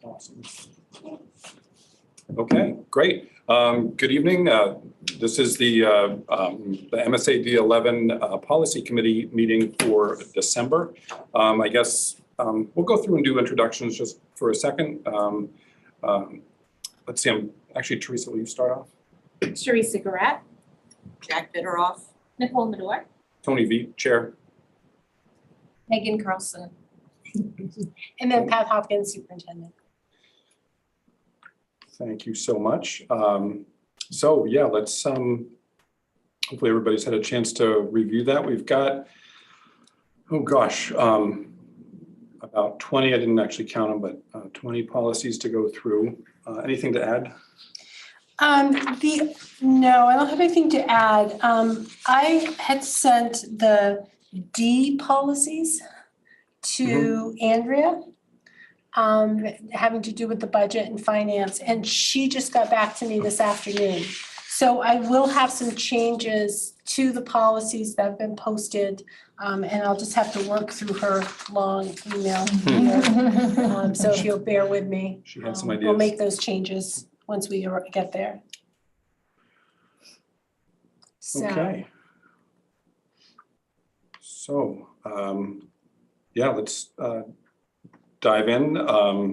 Awesome. Okay, great. Good evening. This is the MSAD11 Policy Committee meeting for December. I guess we'll go through and do introductions just for a second. Let's see, actually, Teresa, will you start off? Teresa Garat, Jack Bitteroff, Nicole Medor, Tony V, Chair. Megan Carlson. And then Pat Hopkins, Superintendent. Thank you so much. So yeah, let's hopefully everybody's had a chance to review that. We've got, oh gosh, about 20, I didn't actually count them, but 20 policies to go through. Anything to add? No, I don't have anything to add. I had sent the D policies to Andrea, having to do with the budget and finance, and she just got back to me this afternoon. So I will have some changes to the policies that have been posted, and I'll just have to work through her long email here. So if you'll bear with me. She had some ideas. We'll make those changes once we get there. So. Okay. So, yeah, let's dive in.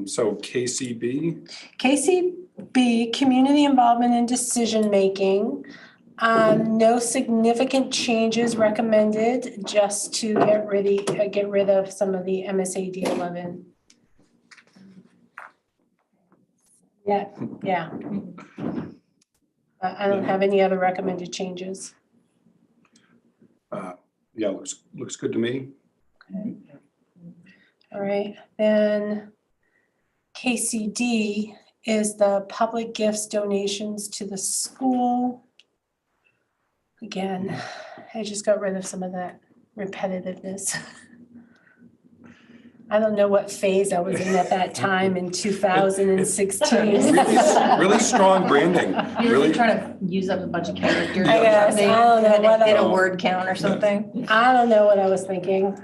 So KCB. KCB, community involvement in decision-making. No significant changes recommended, just to get rid of some of the MSAD11. Yeah. I don't have any other recommended changes. Yeah, looks good to me. Okay. All right, then KCD is the public gifts donations to the school. Again, I just got rid of some of that repetitiveness. I don't know what phase I was in at that time in 2016. Really strong branding. You're Really trying to use up a bunch of characters. I guess, I don't know what Hit a I, word count or something. I don't know what I was thinking.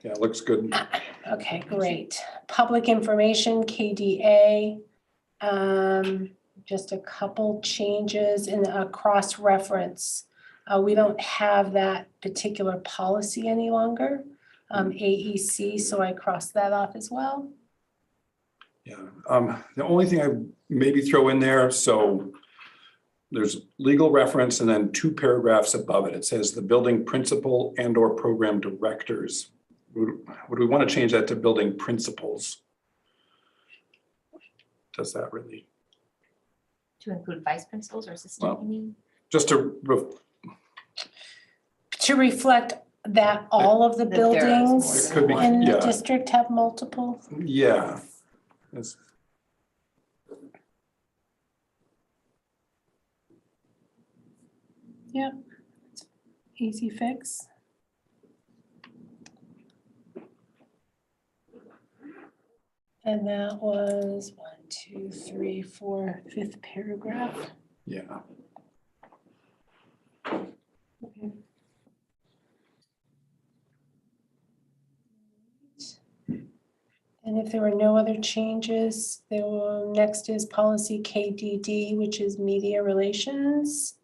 Yeah, looks good. Okay, great. Public information, KDA. Just a couple changes in a cross-reference. We don't have that particular policy any longer. AEC, so I crossed that off as well. Yeah, the only thing I maybe throw in there, so there's legal reference and then 2 paragraphs above it. It says the building principal and or program directors. Would we want to change that to building principals? Does that really? To include vice principals or assistant, you mean? Just to reflect that all of the That there is buildings It could be, in the yeah. district have multiple. Yeah. Yep, easy fix. And that was 1, 2, 3, 4, 5th paragraph. Yeah. Okay. And if there were no other changes, next is policy KDD, which is media relations.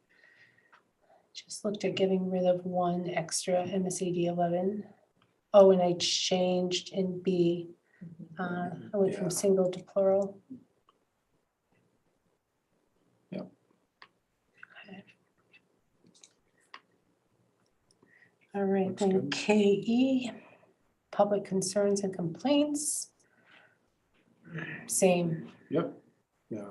Just looked at getting rid of 1 extra MSAD11. Oh, and I changed in B. I went from single to plural. Yep. Okay. All right, Looks then good. KE, public concerns and complaints. Same. Yep. Yeah.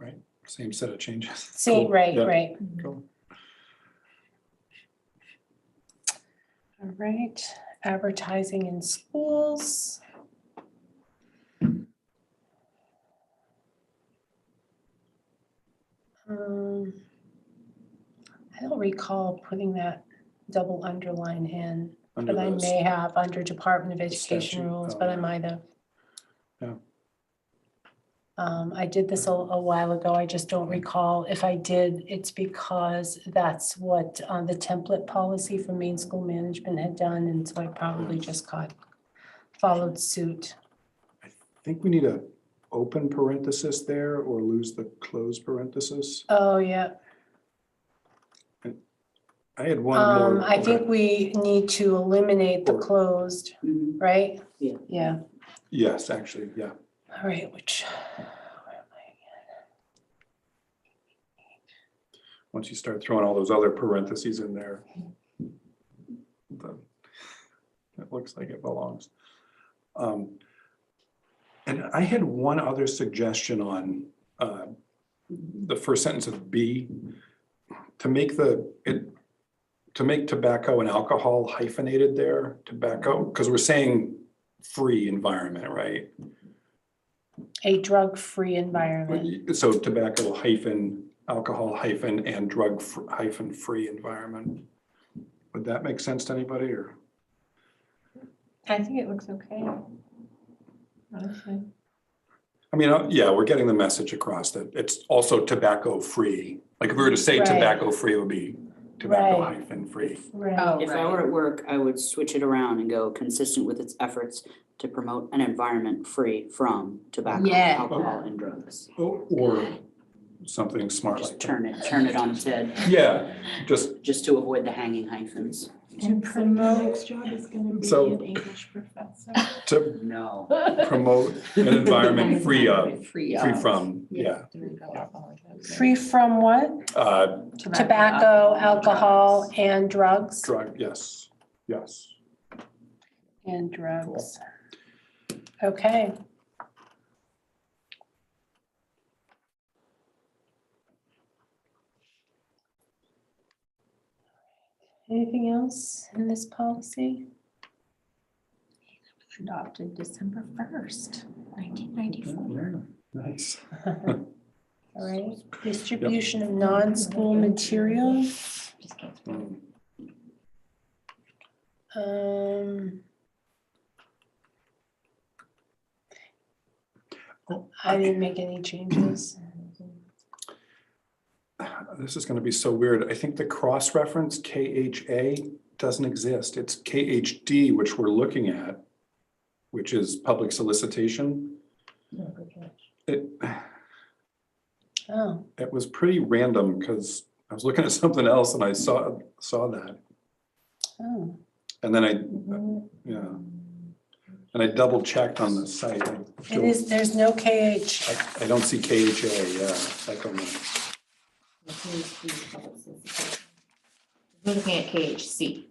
Right. Same set of changes. Same, Cool. right, Yeah. right. Cool. All right, advertising in schools. I don't recall putting that double underline in, Under but I those. may have under Department of Education statute, rules, oh, but I yeah. might have. Yeah. I did this a while ago. I just don't recall. If I did, it's because that's what the template policy for main school management had done, and so I probably just caught followed suit. I think we need a open parenthesis there or lose the closed parenthesis. Oh, yeah. I had one more. I think we need to eliminate the Or- closed, Mhm. right? Yeah. Yes, actually, yeah. All right, which, where am I Once you start throwing all those other parentheses in there, it looks like it belongs. And I had one other suggestion on the first sentence of B, to make tobacco and alcohol hyphenated there, tobacco, because we're saying free environment, right? A drug-free environment. So tobacco hyphen, alcohol hyphen, and drug hyphen free environment. Would that make sense to anybody or? I think it looks okay. Honestly. I mean, yeah, we're getting the message across that it's also tobacco free. Like if we were to say Right. tobacco free, it would be tobacco Right. hyphen free. Right. Oh, If I were at work, I would switch it around and go consistent with its efforts to promote an environment free from tobacco, Yeah. alcohol, and drugs. Or something smart Just like that. turn it on its head, Yeah, just to avoid the hanging hyphens. And promote. Next job is gonna be So- an English professor. to No. promote an environment free of, Free free from, yeah. Free from what? Tobacco, alcohol, and drugs? Drug, yes, yes. And drugs. Okay. Anything else in this policy? Adopted December 1st, 1994. Nice. All right, distribution of non-school materials. Just can't spell it. I didn't make any changes. This is gonna be so weird. I think the cross-reference KHA doesn't exist. It's KHD, which we're looking at, which is public solicitation. It Oh, was pretty random because I was looking at something else and I saw that. oh. And then yeah. And I double checked on the site. It is, there's no KH. I don't see KHA, yeah, I don't know. We're looking at KHC.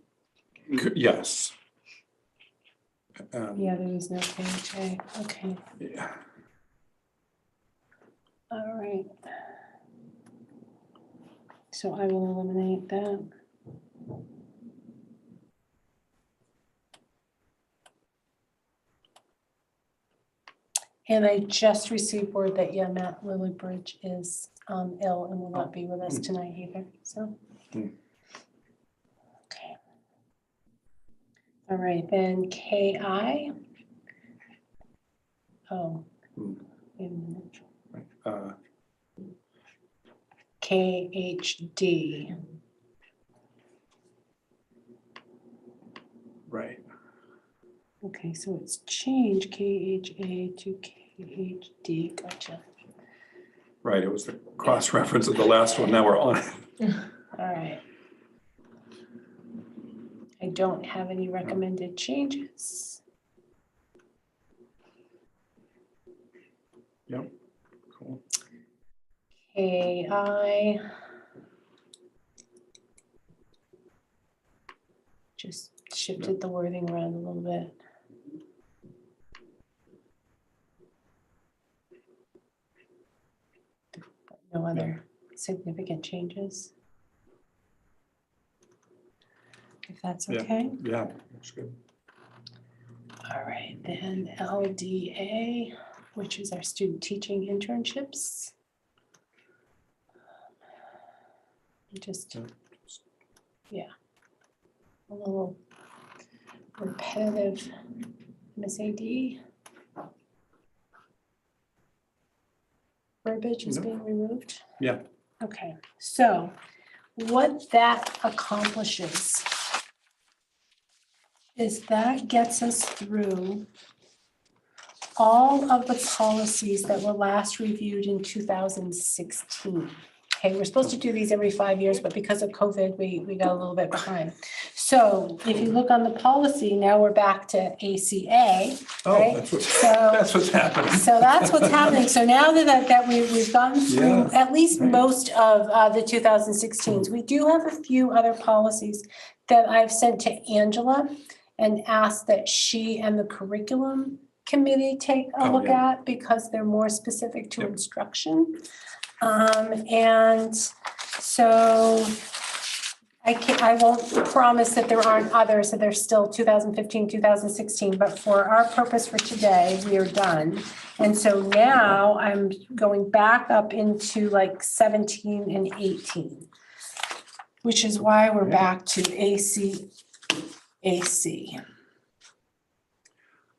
Yes. Yeah, there is no KHA. Okay, Yeah. all right. So I will eliminate that. And I just received word that, yeah, Matt Lillibridge is ill and will not be with us tonight either, so. Hmm. Okay. All right, then KI. Oh. Hmm. Wait a minute. Uh, KHD. Right. Okay, so it's changed KHA to KHD, gotcha. Right, it was the cross-reference of the last one, now we're on it. All right. I don't have any recommended changes. Yep, cool. KI. Just shifted the wording around a little bit. No other significant changes. If that's Yeah. okay. Yeah, that's good. All right, then LDA, which is our student teaching internships. Just, yeah, a little repetitive MSAD. Verbiage is No. being removed. Yeah. Okay, so what that accomplishes is that gets us through all of the policies that were last reviewed in 2016. Okay, we're supposed to do these every 5 years, but because of COVID, we got a little bit behind. So if you look on the policy, now we're back to ACA. Oh, Right. that's what's happening. So that's what's happening. So now that we've gone through Yeah, at least right. most of the 2016s, we do have a few other policies that I've sent to Angela and asked that she and the curriculum committee take a Oh, look yeah. at because they're more specific to Yep. instruction. And so I won't promise that there aren't others, that there's still 2015, 2016, but for our purpose for today, we are done. And so now I'm going back up into like 17 and 18, which is why we're back to ACAC.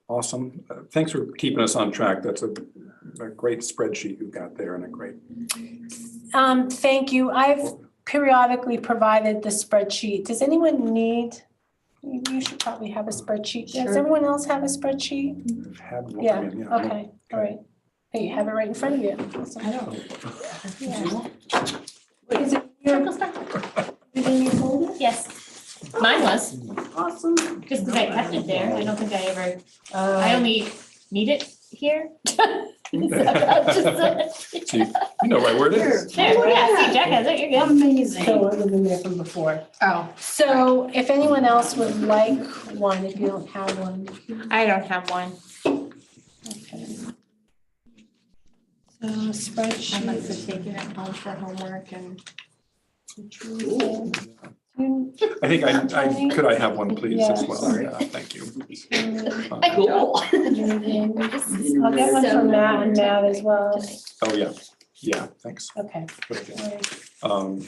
Awesome. Thanks for keeping us on track. That's a great spreadsheet you've got there and a great. Thank you. I've periodically provided the spreadsheet. Does anyone need? You should probably have a spreadsheet. Does Sure. everyone else have a spreadsheet? I've had one. Yeah, yeah. okay, all right. Hey, you have it right in front of you. Awesome. I don't. Yeah. Is it in your folder? Yes, mine was, Awesome. just because I kept it there. I don't think I ever, I only need it here. So you know right where it is. Sure, yeah, see, Jack has it, you're good. Amazing. So it was in there from before. Oh, So if anyone else would like one, if you don't have one. I don't have one. Okay. So I must spreadsheet. have taken it home for homework and. I think could I have one, please, as Yes. well? Yeah, thank you. Cool. I'll get one from Matt and Matt as well. Oh, yeah. Yeah, thanks. Okay. Good idea. All right.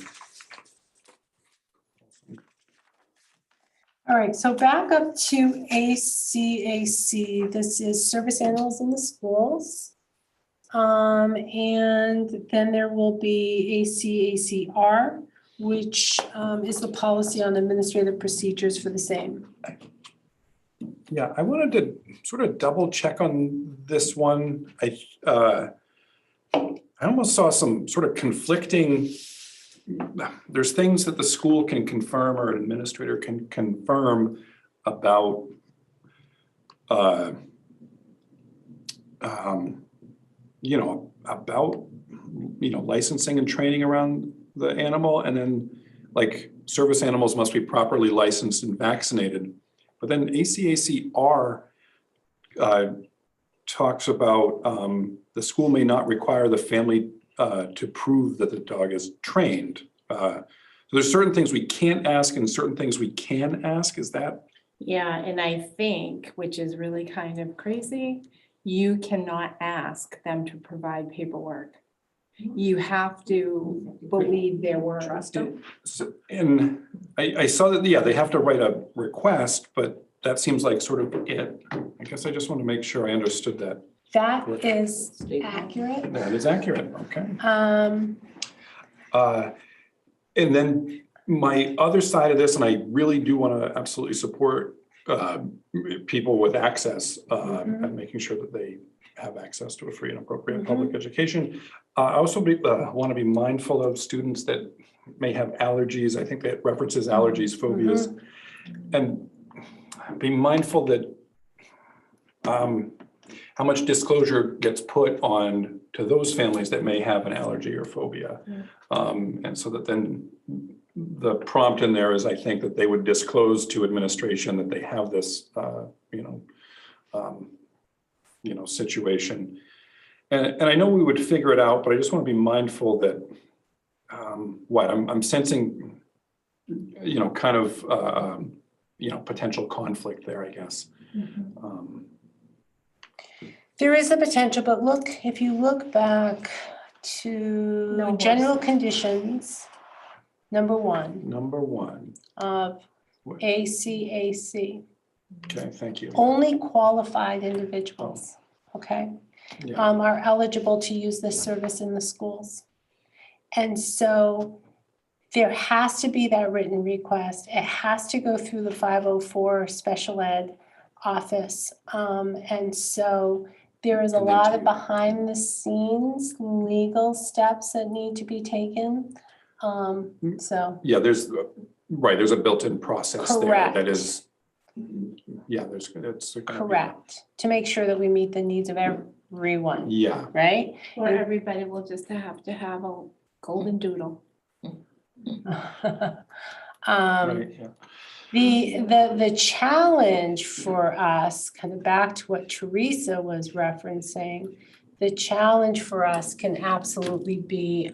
All right, so back up to ACAC. This is service animals in the schools. And then there will be ACACR, which is the policy on administrative procedures for the same. Yeah, I wanted to sort of double check on this one. I almost saw some sort of conflicting, there's things that the school can confirm or an administrator can confirm about licensing and training around the animal, and then like service animals must be properly licensed and vaccinated. But then ACACR talks about the school may not require the family to prove that the dog is trained. So there's certain things we can't ask and certain things we can ask. Is that? Yeah, and I think, which is really kind of crazy, you cannot ask them to provide paperwork. You have to believe their word. So, and I saw that, yeah, they have to write a request, but that seems like sort of it. I guess I just want to make sure I understood that. That is accurate. That is accurate, okay. And then my other side of this, and I really do want to absolutely support people with access and making sure that they have access to a free and appropriate public education. I also want to be mindful of students that may have allergies. I think that references allergies, phobias, and be mindful that how much disclosure gets put on to those families that may have an allergy or phobia. And so that then the prompt in there is, I think, that they would disclose to administration that they have this, situation. And I know we would figure it out, but I just want to be mindful that I'm sensing, kind of, potential conflict there, I guess. There is a potential, but look, if you look back to general conditions, number one of ACAC, Okay, thank you. only qualified individuals, okay, Yeah. are eligible to use this service in the schools. And so there has to be that written request. It has to go through the 504 special ed office. And so there is a And then lot to of you. behind the scenes legal steps that need to be taken. So, Yeah, there's a built-in process there Correct. that is, yeah, it's gonna be- correct, to make sure that we meet the needs of everyone, Yeah, right? Or everybody will just have to have a golden doodle. right, yeah. The challenge for us, kind of back to what Teresa was referencing, the challenge for us can absolutely be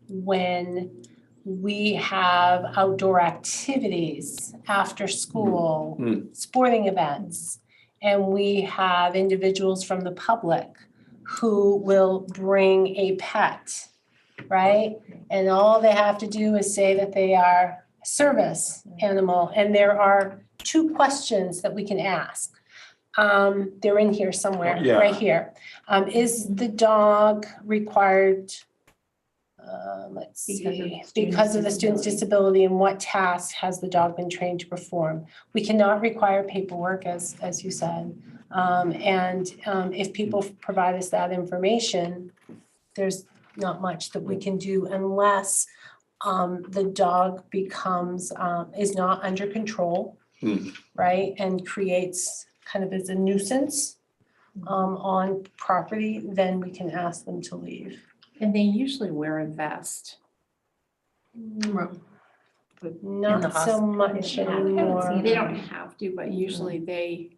when we have outdoor activities after school, sporting events, and we have individuals from the public who will bring a pet, right? And all they have to do is say that they are a service animal, and there are 2 questions that we can ask. They're in here somewhere, Oh, yeah. right here. Is the dog required, let's see, because of the student's disability, and what tasks has the dog been trained to perform? We cannot require paperwork, as you said. If people provide us that information, there's not much that we can do unless the dog becomes, is not under control, right? And creates kind of as a nuisance on property, then we can ask them to leave. And they usually wear a vest. Not the so much anymore. They don't have to, but usually they,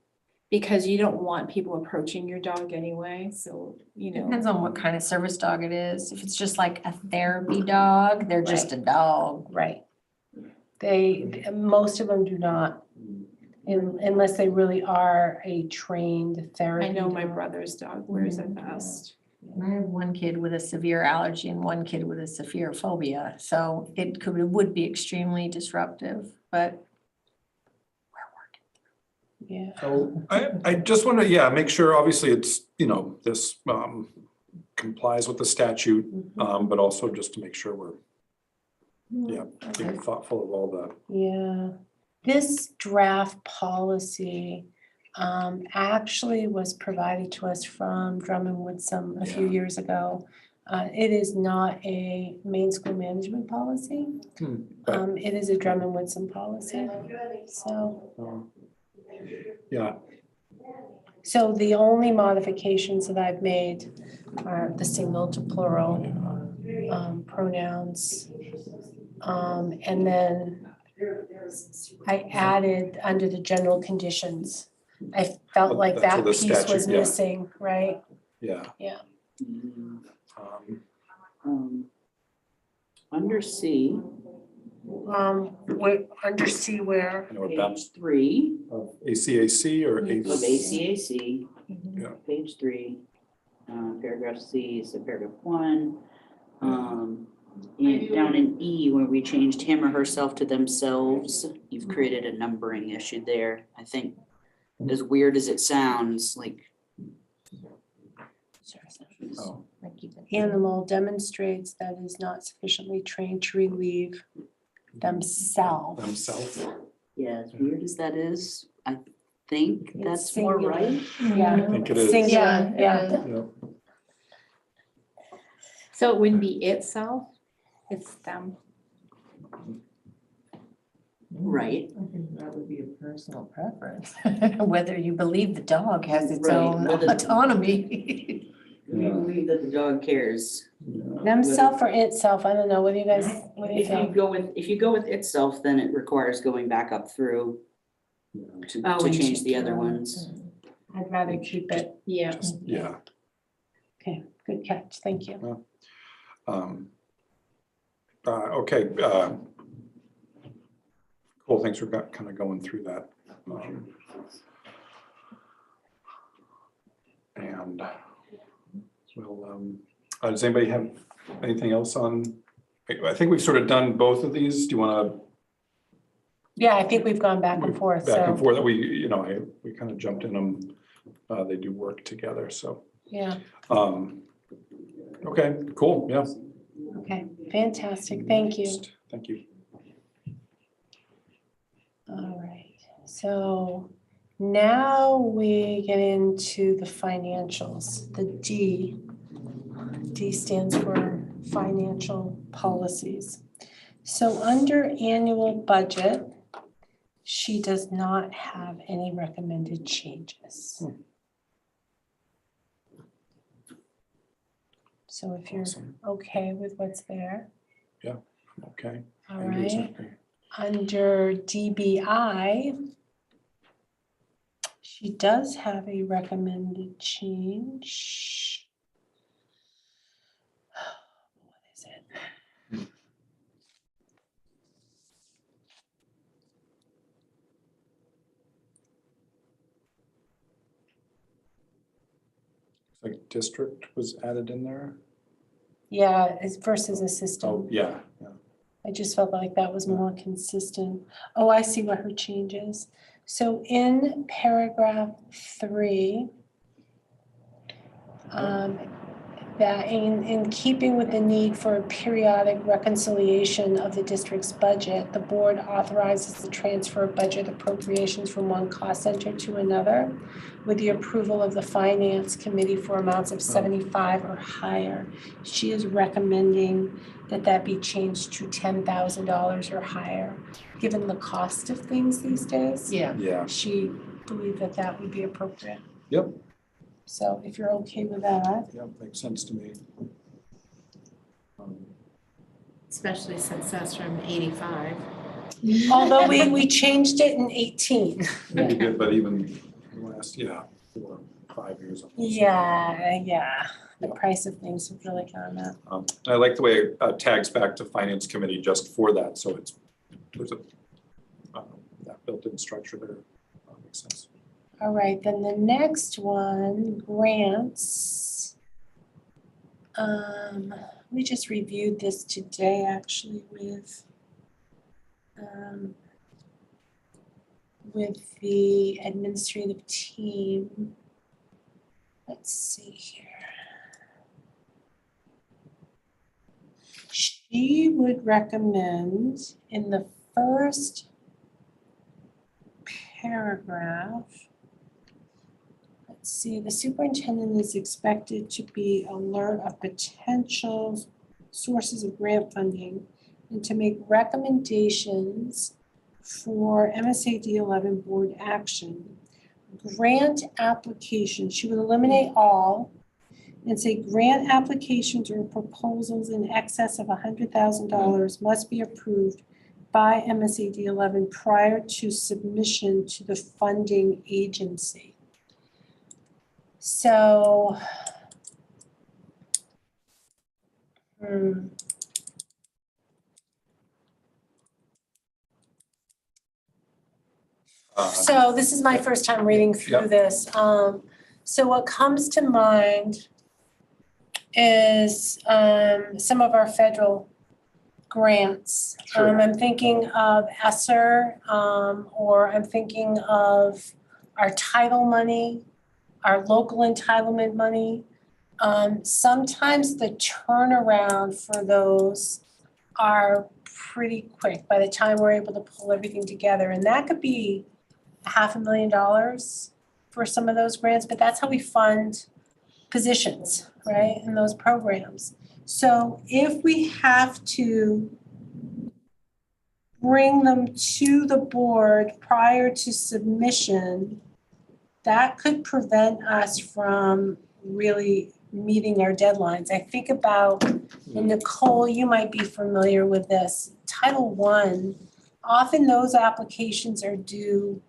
because you don't want people approaching your dog anyway, so, you know. Depends on what kind of service dog it is. If it's just like a therapy dog, they're just a dog. Right. Most of them do not, unless they really are a trained therapy. I know my dog. brother's dog wears a vest. I have one kid with a severe allergy and one kid with a severe phobia, so it would be extremely disruptive, but Yeah. So I just want to, make sure, obviously it's, this complies with the statute, but also just to make sure we're, being thoughtful of all the. Yeah, this draft policy actually was provided to us from Drummond Woodsum a few years ago. It is not a main school management policy. But, It is a Drummond Woodsum policy, so. yeah, So the only modifications that I've made are the single to plural pronouns. And then I added under the general conditions. I felt like That's that what the piece was statute, yeah. missing, right? yeah. Under C, Under C where? I know about page 3 of ACAC or of ACAC, Yeah. page 3, paragraph C, so paragraph 1. And down in E, where we changed him or herself to themselves, you've created a numbering issue there. I think, as weird as it sounds, like. Oh, Animal demonstrates that is not sufficiently trained to relieve themselves. themselves. Yeah, as weird as that is, I think It's that's more singular. right. Yeah. I think it is. Singular, yeah. Yeah. So it wouldn't be itself, it's them. Right. I think that would be a personal preference, whether you believe the dog has its Right, own whether- autonomy. We believe that the dog cares. Themself or itself, I don't know, what do you guys, what do you If you think? go with itself, then it requires going back up through to and change the other ones. I'd rather keep it. Yeah. Yeah. Okay, good catch, thank you. Okay. Cool, thanks for kind of going through that. And well, does anybody have anything else on? I think we've sort of done both of these. Do you want to? Yeah, I think we've gone back and forth, Back and so, forth, we kind of jumped in them. They do work together, so. yeah, Okay, cool, yeah. okay, fantastic, thank you. Thank you. All right, so now we get into the financials, the D. D stands for financial policies. So under annual budget, she does not have any recommended changes. So if you're Awesome. okay with what's there, Okay. all Andrew's right. happy. Under DBI, she does have a recommended change. What is it? Like district was added in there? Yeah, it's versus Oh, assistant. yeah. I just felt like that was more consistent. Oh, I see what her change is. So in paragraph 3, that in keeping with the need for a periodic reconciliation of the district's budget, the board authorizes the transfer of budget appropriations from one cost center to another with the approval of the finance committee for amounts of 75 or higher. She is recommending that that be changed to $10,000 or higher. Given the cost of things these days, Yeah. she believed that that would be appropriate. Yep. So if you're okay with that. Yep, makes sense to me. Especially since that's from 85. Although we changed it in 18. Maybe good, but even last, 4 or 5 years. almost. Yeah, the Yeah. price of things have really gone up. I like the way it tags back to finance committee just for that, so there's that built-in structure there. Makes sense. All right, then the next one, grants. We just reviewed this today actually with the administrative team. Let's see here. She would recommend in the first paragraph, let's see, the superintendent is expected to be alert of potential sources of grant funding and to make recommendations for MSAD11 board action. Grant applications, she would eliminate all and say grant applications or proposals in excess of $100,000 must be approved by MSAD11 prior to submission to the funding agency. So, so this is my first time reading through this. So what comes to mind is some of our federal grants. Sure. I'm thinking of ESSER, or I'm thinking of our title money, our local entitlement money. Sometimes the turnaround for those are pretty quick by the time we're able to pull everything together. And that could be $500,000 for some of those grants, but that's how we fund positions, right, in those programs. So if we have to bring them to the board prior to submission, that could prevent us from really meeting our deadlines. I think about, and Nicole, you might be familiar with this, Title I, often those applications are due,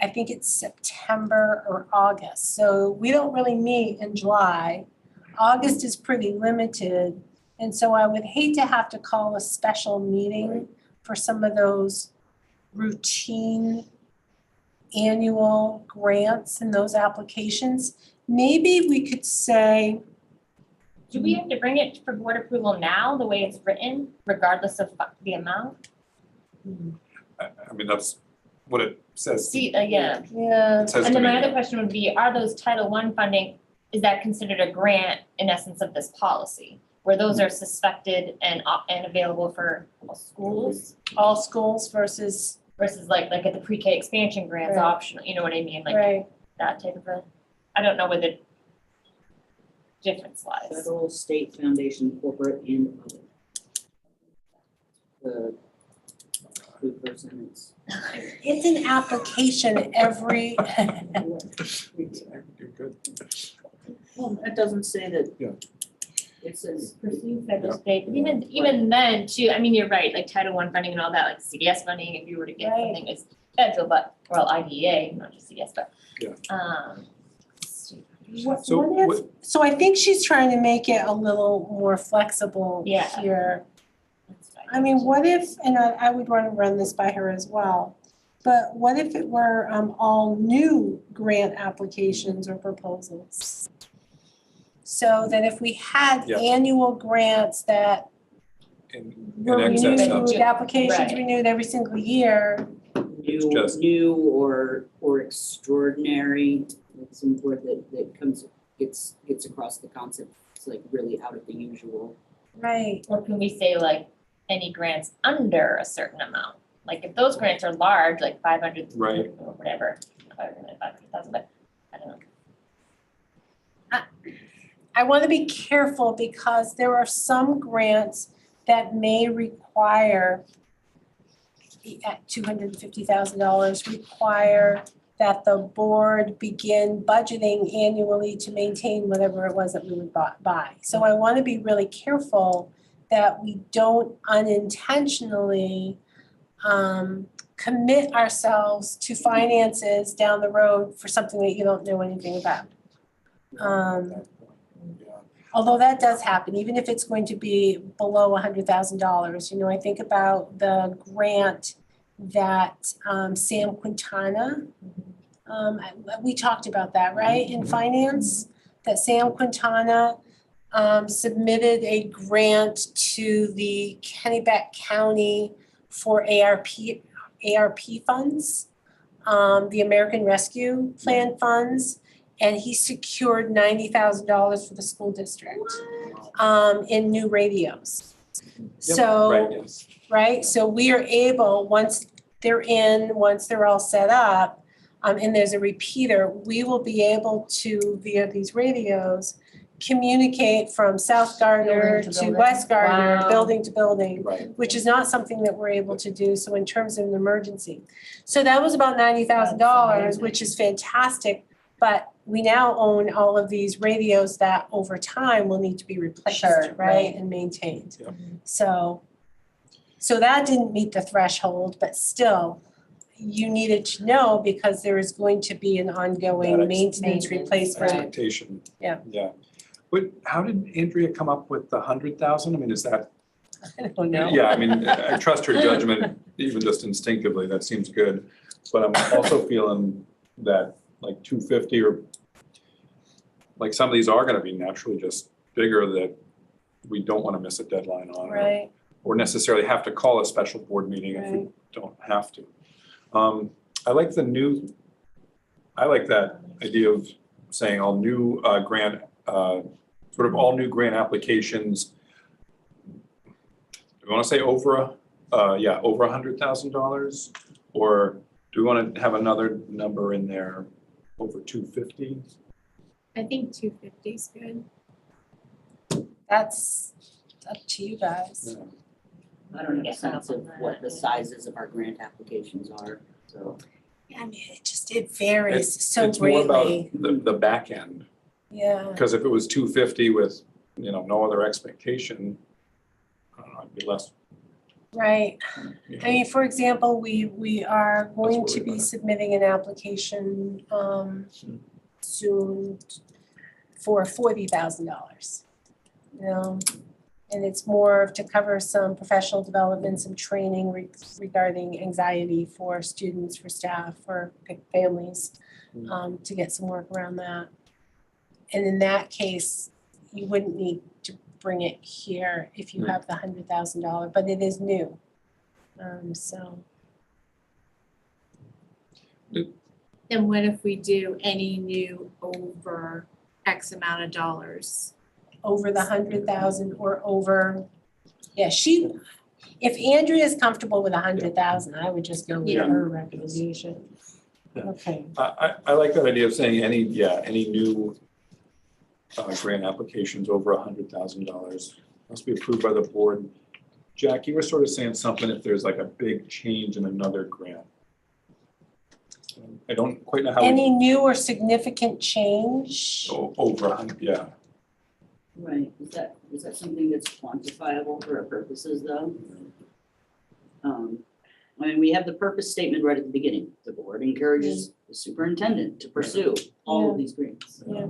I think it's September or August. So we don't really meet in July. August is pretty limited. And so I would hate to have to call a special meeting for some of those routine annual grants and those applications. Maybe we could say, Do we have to bring it for board approval now, the way it's written, regardless of the amount? I mean, that's what it says. See, yeah. yeah, It says And to then my me. other question would be, are those Title I funding, is that considered a grant in essence of this policy? where those are suspected and available for all schools All schools versus, versus like at the pre-K expansion grants Right. optional, you know what I mean? Like right, that type of a, I don't know where the difference lies. Federal, state, foundation, corporate, and other. The 2%. it's an application every, You're good. Well, that doesn't say that. Yeah. It says. Pursue federal state, but even then too, I mean, you're right, like Title I funding and all that, like CDS funding, if you were to get Right. something is federal, but, well, IDEA, not just CDS, but. Yeah. what So what if, what- so I think she's trying to make it a little more flexible Yeah. here. That's fine. I mean, what if, and I would want to run this by her as well, but what if it were all new grant applications or proposals? So that if we had Yeah. annual grants that In were excess of, renewed, applications Right. renewed every single year, Just- New or extraordinary, it's important that gets across the concept, it's like really out of the usual. right, Or can we say like any grants under a certain amount? Like if those grants are large, like 500 Right. or whatever, 500,000, but I don't know. I want to be careful because there are some grants that may require at $250,000 require that the board begin budgeting annually to maintain whatever it was that we would buy. So I want to be really careful that we don't unintentionally commit ourselves to finances down the road for something that you don't know anything about. yeah. Although that does happen, even if it's going to be below $100,000, I think about the grant that Sam Quintana, we talked about that, right, in finance? That Sam Quintana submitted a grant to the Kennebec County for ARP funds, the American Rescue Plan funds. And he secured $90,000 for the school district in new radios. Yep, So, right, yes. right, so we are able, once they're all set up, and there's a repeater, we will be able to, via these radios, communicate from South Gardner Building to to building. West Gardner, Wow. building to building, Right. which is not something that we're able to do, so in terms of an emergency. So that was about $90,000, which is fantastic, but we now own all of these radios that over time will need to be replaced, Sure, right, right. and maintained. Yep. So that didn't meet the threshold, but still, you needed to know because there is going to be an ongoing That maintenance maintenance, replacement. right. Expectation. Yeah. Yeah. But how did Andrea come up with the 100,000? I mean, is that? I don't know. Yeah, I mean, I trust her judgment, even just instinctively, that seems good. But I'm also feeling that like 250 or like some of these are gonna be naturally just bigger that we don't wanna miss a deadline on. Right, Or necessarily have to call a special board meeting if we Right. don't have to. I like that idea of saying all new grant, sort of all new grant applications. Do we wanna say over $100,000? Or do we wanna have another number in there over 250? I think 250 is good. that's up to you guys. Yeah. I don't have a sense of what the sizes of our grant applications are, so. I mean, it varies so It's more about greatly, the back end, yeah. because if it was 250 with, no other expectation, I don't know, I'd be less. Right, you know, I mean, for example, we are going to worried be about it. submitting an application soon for $40,000. And it's more to cover some professional development, some training regarding anxiety for students, for staff, for families, to get some work around that. And in that case, you wouldn't need to bring it here if you have the $100,000, but it is new. So, Then what if we do any new over X amount of dollars? over the 100,000 or over, yeah, if Andrea is comfortable with 100,000, I would just go with Yeah. her recommendation. Yeah. Okay, I like that idea of saying any new grant applications over $100,000 must be approved by the board. Jack, you were sort of saying something if there's like a big change in another grant. I don't quite know how. any new or significant change? Over 100, yeah. Right, is that something that's quantifiable for our purposes though? I mean, we have the purpose statement right at the beginning. The board encourages the superintendent to pursue all of these grants. Yeah.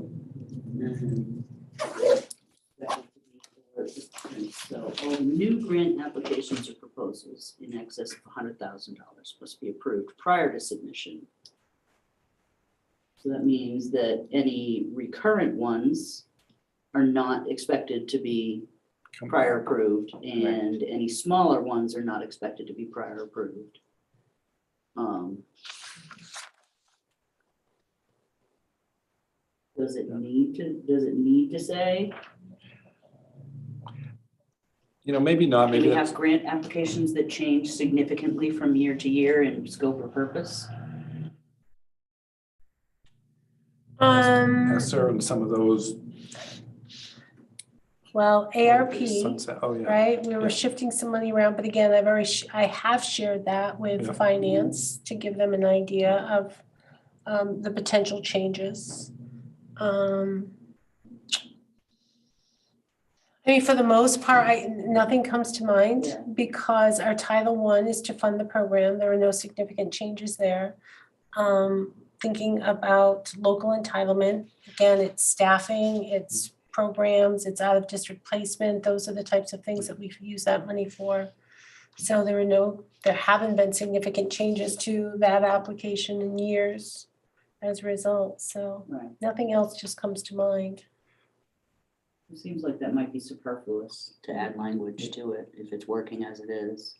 So all new grant applications or proposals in excess of $100,000 must be approved prior to submission. So that means that any recurrent ones are not expected to be prior approved, and any smaller ones are not expected to be prior approved. Does it need to say? Maybe not, Do maybe we that's, have grant applications that change significantly from year to year in scope or purpose? Esther and some of those. Well, ARP, Sunset, oh, yeah. right, we Yeah. were shifting some money around, but again, I have shared that with Yeah. finance to give them an idea of the potential changes. I mean, for the most part, nothing comes to mind Yeah. because our Title I is to fund the program. There are no significant changes there. Thinking about local entitlement, again, it's staffing, it's programs, it's out of district placement. Those are the types of things that we've used that money for. So there haven't been significant changes to that application in years as a result. So Right. nothing else just comes to mind. It seems like that might be superfluous to add language to it if it's working as it is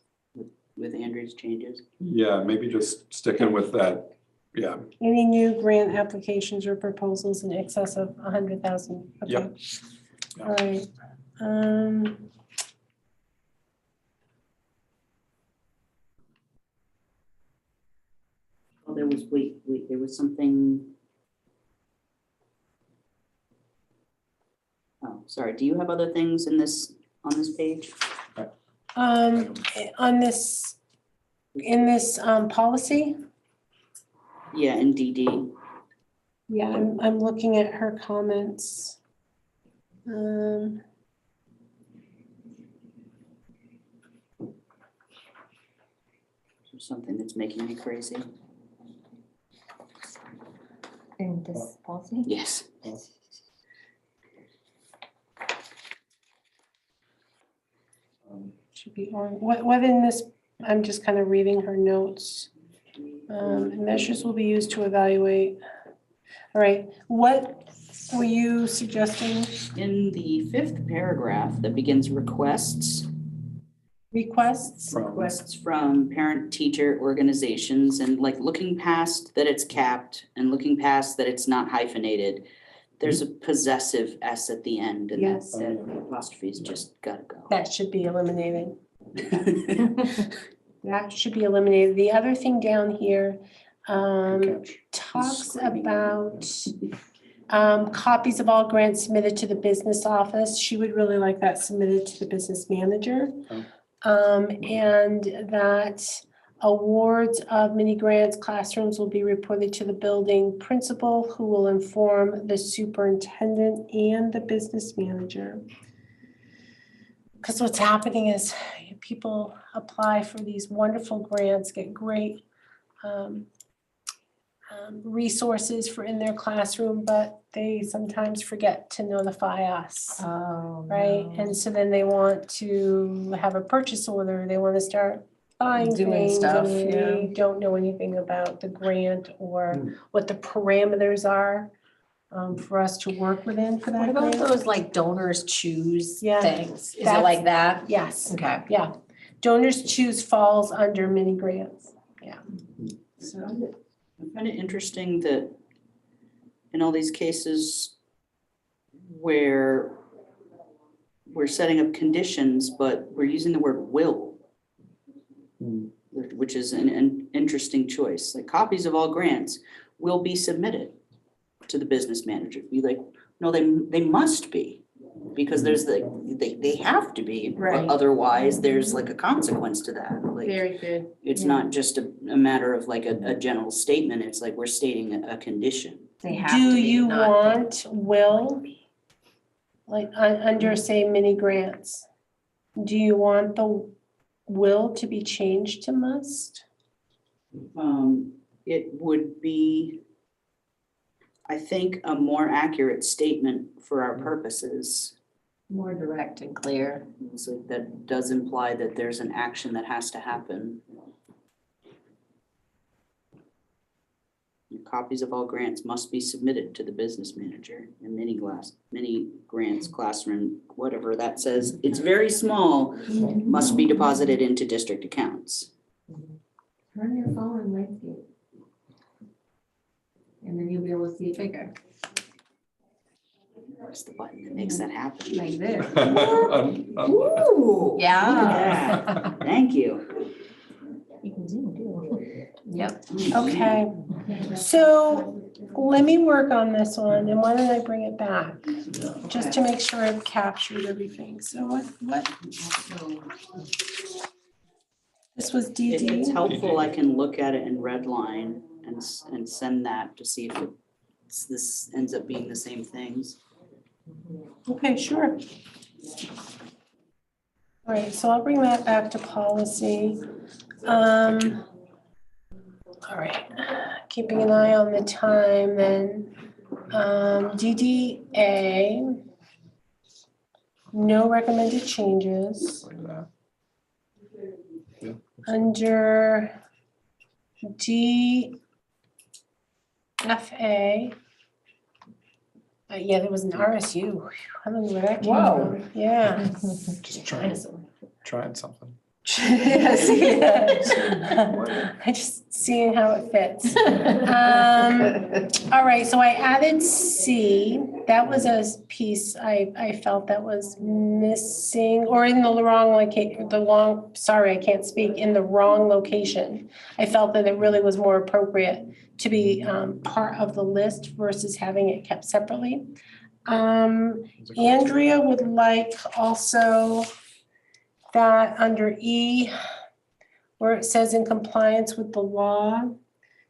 with Andrew's changes. Yeah, maybe just sticking with that, yeah. Any new grant applications or proposals in excess of 100,000? Okay. Yep. All right. Oh, there was something. Oh, sorry, do you have other things on this page? On this, in this policy, Yeah, in DD. yeah, I'm looking at her comments. Something that's making me crazy. In this policy? Yes. Should be, or what in this, I'm just kind of reading her notes. Measures will be used to evaluate. All right, what were you suggesting? In the 5th paragraph that begins requests Requests? from parent-teacher organizations, and like looking past that it's capped and looking past that it's not hyphenated, there's a possessive S at the end, and Yes. that apostrophe's just gotta go. That should be eliminated. That should be eliminated. The other thing down here, Good catch. talks Screaming. about copies of all grants submitted to the business office. She would really like that submitted to the business manager. And that awards of mini grants classrooms will be reported to the building principal, who will inform the superintendent and the business manager. Because what's happening is people apply for these wonderful grants, get great resources for in their classroom, but they sometimes forget to notify us. Oh, Right, no. and so then they want to have a purchase order, they want to start buying Doing things, stuff, and they don't know anything about the grant or what the parameters are for us to work within for What that about grant. those like donors choose Yeah, things? Is it that's- like that? Yes, Okay. yeah, donors choose falls under mini grants, yeah. So, I find it interesting that in all these cases where we're setting up conditions, but we're using the word will, Hmm. which is an interesting choice. Like copies of all grants will be submitted to the business manager. Be like, no, they must be, because there's they have to be. Right. Otherwise, there's like a consequence to that. Like, Very good. it's yeah. not just a matter of like a general statement. It's like we're stating a condition. They have to Do be, you not want will, like under say mini grants? Do you want the will to be changed to must? It would be, I think, a more accurate statement for our purposes. more direct and clear. So that does imply that there's an action that has to happen. Copies of all grants must be submitted to the business manager, and many grants, classroom, whatever that says, it's very small, must be deposited into district accounts. Turn your phone on landscape. And then you'll be able to see a figure Press the button that makes that happen. like this. Ooh, Yeah. look at that. Thank you. You can zoom too. Yep. Okay, so let me work on this one, and why don't I bring it back? Just to make sure I've captured everything, so what? This was If it's DD, helpful, I can look at it in red line and send that to see if this ends up being the same things. okay, sure. All right, so I'll bring that back to policy. All right, keeping an eye on the time then. DDA, no recommended changes. Like that. Yeah. Under DFA, yeah, there was an RSU. I don't know where that came Whoa. from. Yeah. Just trying something. Yes, yeah. I just seeing how it fits. All right, so I added C. That was a piece I felt that was missing or in the wrong, sorry, I can't speak, in the wrong location. I felt that it really was more appropriate to be part of the list versus having it kept separately. Andrea would like also that under E, where it says in compliance with the law,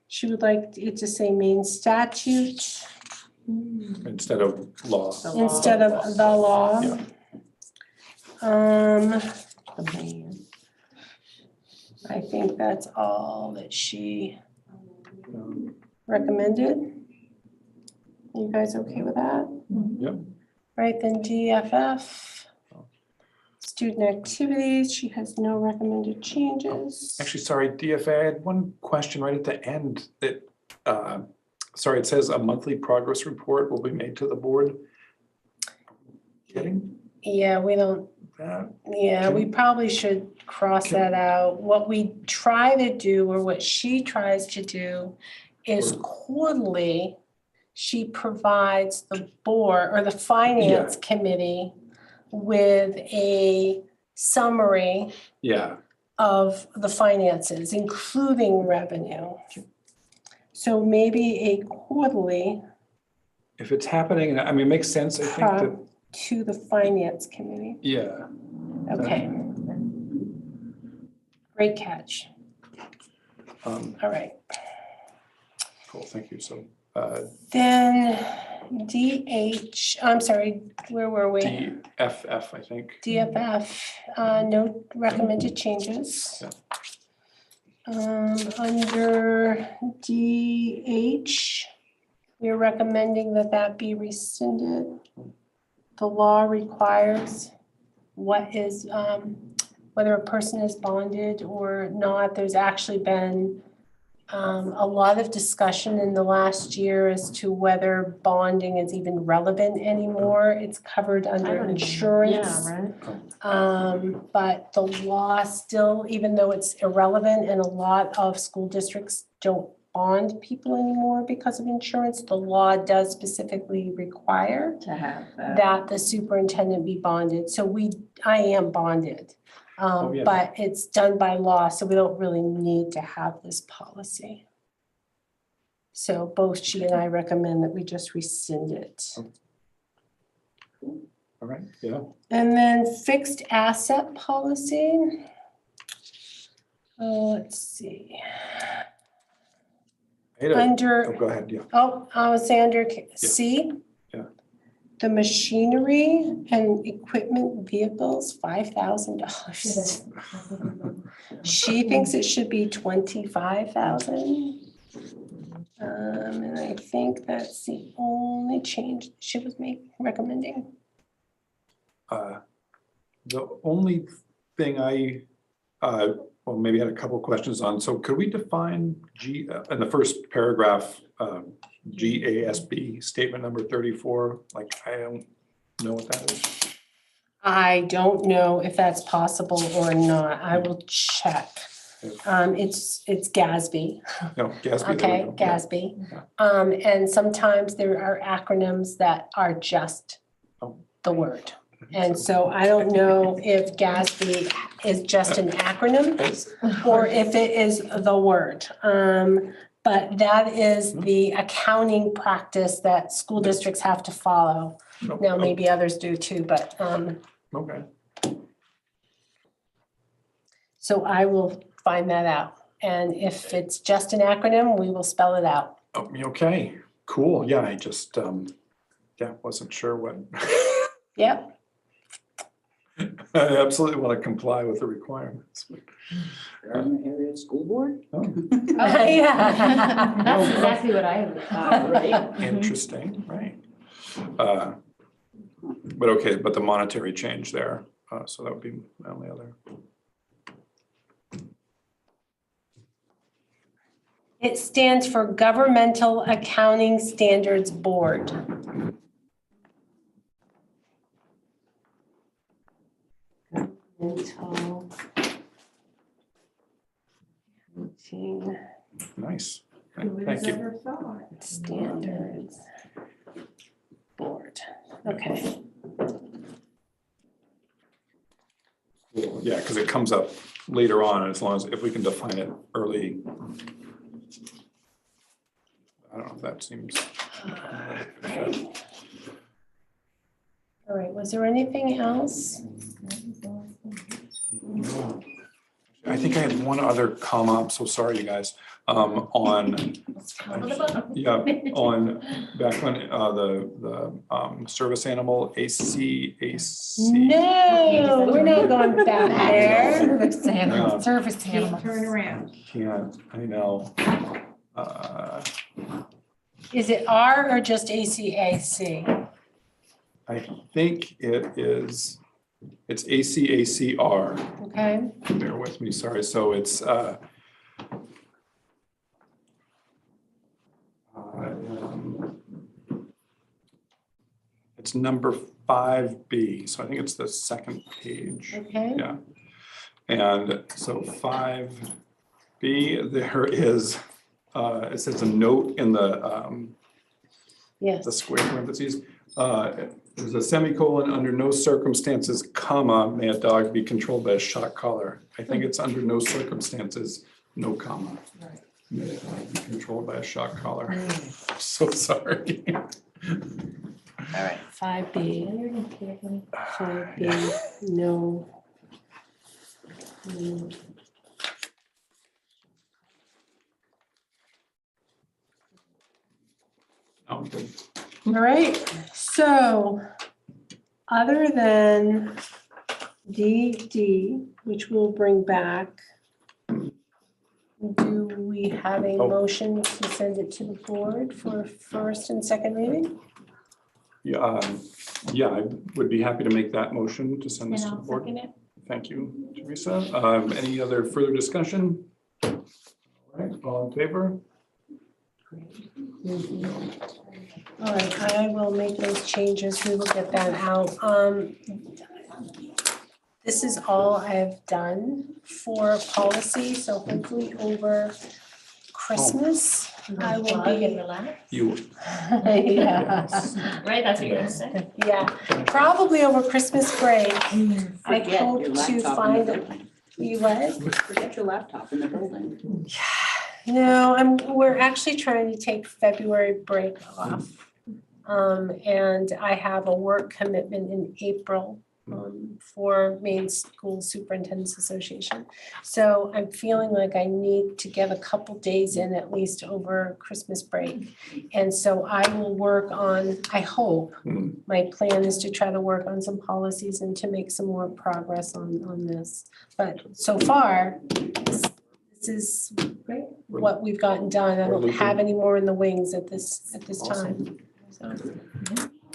she would like it to say main statute Instead of law. instead of the law. Yeah. I think that's all that she recommended. You guys okay with that? Yep. Right, then DFF. Student activities, she has no recommended changes. Actually, sorry, DFA, I had one question right at the end that, sorry, it says a monthly progress report will be made to the board. Kidding? Yeah, we don't, That, yeah, we probably should cross that out. What we try to do, or what she tries to do, is quarterly, she provides the board or the finance committee with a summary yeah, of the finances, including revenue. So maybe a quarterly if it's happening, I mean, it makes sense, I think that, to the finance committee. yeah. Okay. Great catch. All right. Cool, thank you. So, Then DH, I'm sorry, where were we? DFF, I think. DFF, no recommended changes. Under DH, we're recommending that be rescinded. The law requires whether a person is bonded or not. There's actually been a lot of discussion in the last year as to whether bonding is even relevant anymore. It's covered under insurance. Yeah, right. But the law still, even though it's irrelevant and a lot of school districts don't bond people anymore because of insurance. The law does specifically require To have that. that the superintendent be bonded. So I am bonded. Oh, yeah. But it's done by law, so we don't really need to have this policy. So both she and I recommend that we just rescind it. All right, yeah. And then fixed asset policy. Let's see. I had a- Under, oh, go ahead, yeah. I was saying under C. Yeah. The machinery and equipment vehicles, $5,000. She thinks it should be 25,000. And I think that's the only change she was recommending. The only thing well, maybe had a couple questions on, so could we define in the first paragraph, GASB, statement number 34, like I don't know what that is. I don't know if that's possible or not. I will check. It's GASB. No, GASB. there we Okay, go. Yeah. GASB. And sometimes there are acronyms that are just Oh. the word. And so I don't know if GASB is just an acronym or if it is the word. But that is the accounting practice that school districts have to follow. No, Now, maybe others do too, but, Okay, so I will find that out. And if it's just an acronym, we will spell it out. oh, okay, cool, yeah, I just, wasn't sure what. Yep. I absolutely want to comply with the requirements. Garden area school board? Oh, Yeah. That's exactly what I would thought. Right. interesting, right. But okay, but the monetary change there, so that would be my only other. It stands for Governmental Accounting Standards Board. Governmental Accounting Nice, thank you. Standards Board. Okay. Yeah, because it comes up later on, as long as, if we can define it early. I don't know if that seems. All right, was there anything else? I think I had one other comma, I'm so sorry, you guys, on, yeah, on back when, the service animal, ACAC. No, we're not going back there. Service animal, Yeah. service animal. Turn around. Can't, I know. Is it R or just ACAC? I think it is, it's ACACR. Okay, Bear with me, sorry. So it's it's number 5B. So I think it's the second page. okay. Yeah. And so 5B, there is, it says a note in the Yes, square parentheses. There's a semicolon, under no circumstances, comma, may a dog be controlled by a shock collar. I think it's under no circumstances, no comma. May a dog be controlled by a shock collar. So sorry. all right, 5B, 5B, no. Oh, good. All right, so other than DD, which we'll bring back, do we have a Oh. motion to send it to the board for first and second reading? Yeah, yeah, I would be happy to make that motion to send this And to the I'll board. second it. Thank you, Teresa. Any other further discussion? All right, all in favor? All right, I will make those changes, we will get that out. This is all I've done for policy, so hopefully over Christmas. I will Plug and be, relax, You, yeah, right? That's what you're gonna say? yeah, probably over Christmas break. I Forget hope your to laptop in the find, building. you what? Forget your laptop in the building. No, we're actually trying to take February break off. And I have a work commitment in April, for Maine School Superintendent's Association. So I'm feeling like I need to get a couple days in at least over Christmas break. And so I will work on, I hope, my plan is to try to work on some policies and to make some more progress on this. But so far, this is what we've gotten done. I don't have any more in the wings at this time. So,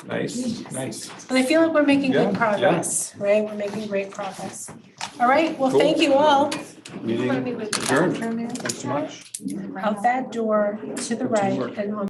nice. but I feel like we're making Yeah, good yeah. progress, right? We're making great progress. All right, well, Cool. thank you all. Meeting adjourned. Thanks so much. Out that door to the right work. and on